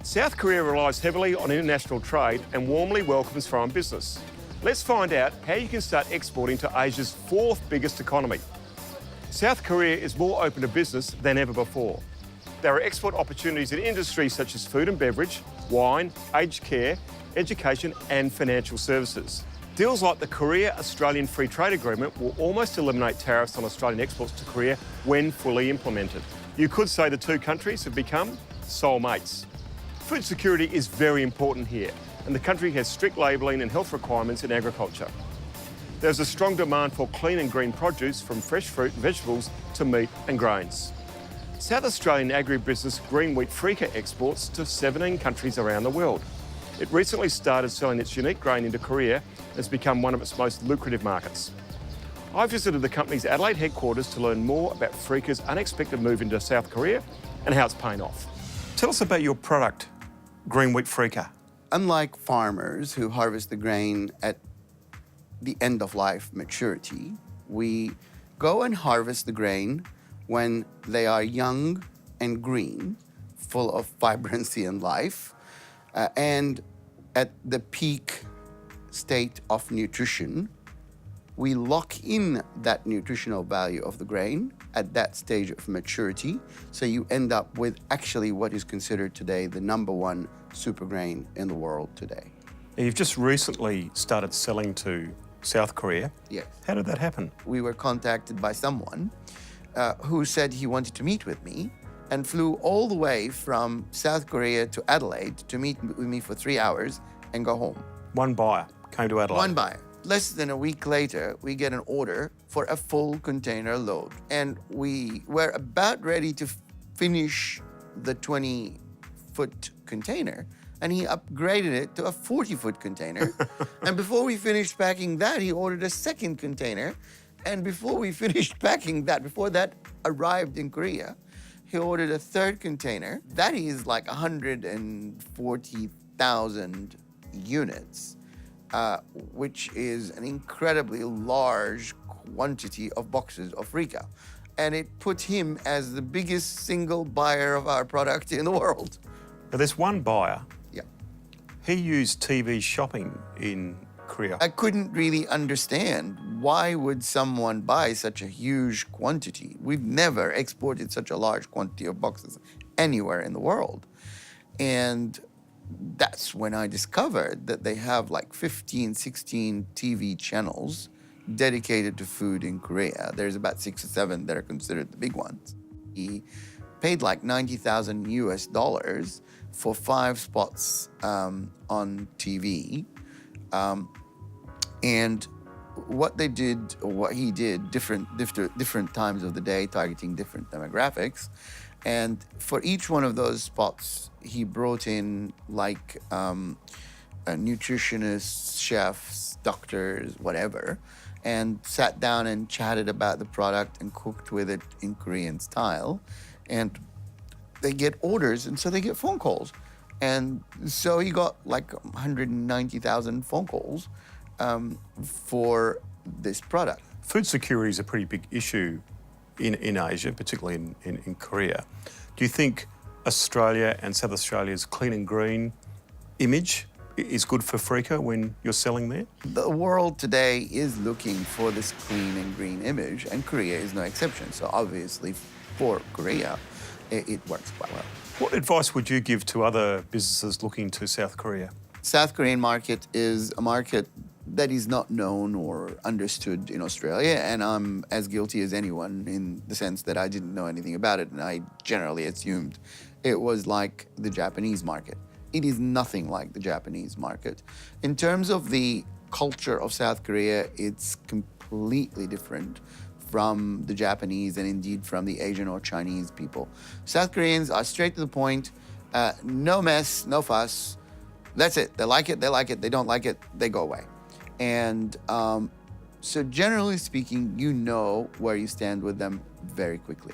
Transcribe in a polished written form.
South Korea relies heavily on international trade and warmly welcomes foreign business. Let's find out how you can start exporting to Asia's fourth biggest economy. South Korea is more open to business than ever before. There are export opportunities in industries such as food and beverage, wine, aged care, education and financial services. Deals like the Korea-Australian Free Trade Agreement will almost eliminate tariffs on Australian exports to Korea when fully implemented. You could say the two countries have become soulmates. Food security is very important here, and the country has strict labelling and health requirements in agriculture. There's a strong demand for clean and green produce, from fresh fruit and vegetables to meat and grains. South Australian agribusiness Greenwheat Freekah exports to 17 countries around the world. It recently started selling its unique grain into Korea and has become one of its most lucrative markets. I visited the company's Adelaide headquarters to learn more about Freekah's unexpected move into South Korea and how it's paying off. Tell us about your product, Greenwheat Freekah. Unlike farmers who harvest the grain at the end of life maturity, we go and harvest the grain when they are young and green, full of vibrancy and life, and at the peak state of nutrition. We lock in that nutritional value of the grain at that stage of maturity, so you end up with actually what is considered today the #1 super grain in the world today. You've just recently started selling to South Korea. Yes. How did that happen? We were contacted by someone who said he wanted to meet with me and flew all the way from South Korea to Adelaide to meet with me for 3 hours and go home. One buyer came to Adelaide. One buyer. Less than a week later, we get an order for a full container load. And we were about ready to finish the 20-foot container, and he upgraded it to a 40-foot container. And before we finished packing that, he ordered a second container. And before we finished packing that, before that arrived in Korea, he ordered a third container. That is like 140,000 units. Which is an incredibly large quantity of boxes of Freekah. And it put him as the biggest single buyer of our product in the world. Now, there's one buyer. Yeah. He used TV shopping in Korea. I couldn't really understand why would someone buy such a huge quantity. We've never exported such a large quantity of boxes anywhere in the world. And that's when I discovered that they have like 15, 16 TV channels dedicated to food in Korea. There's about 6 or 7 that are considered the big ones. He paid like $90,000 US for 5 spots on TV. And what they did, or what he did, different times of the day, targeting different demographics. And for each one of those spots, he brought in like nutritionists, chefs, doctors, whatever, and sat down and chatted about the product and cooked with it in Korean style. And they get orders, and so they get phone calls. And so he got like 190,000 phone calls for this product. Food security is a pretty big issue in Asia, particularly in Korea. Do you think Australia and South Australia's clean and green image is good for Freekah when you're selling there? The world today is looking for this clean and green image, and Korea is no exception. So obviously for Korea, it works quite well. What advice would you give to other businesses looking to South Korea? South Korean market is a market that is not known or understood in Australia, and I'm as guilty as anyone in the sense that I didn't know anything about it, and I generally assumed it was like the Japanese market. It is nothing like the Japanese market. In terms of the culture of South Korea, it's completely different from the Japanese and indeed from the Asian or Chinese people. South Koreans are straight to the point, no mess, no fuss. That's it. They like it, they like it. They don't like it, they go away. And so generally speaking, you know where you stand with them very quickly.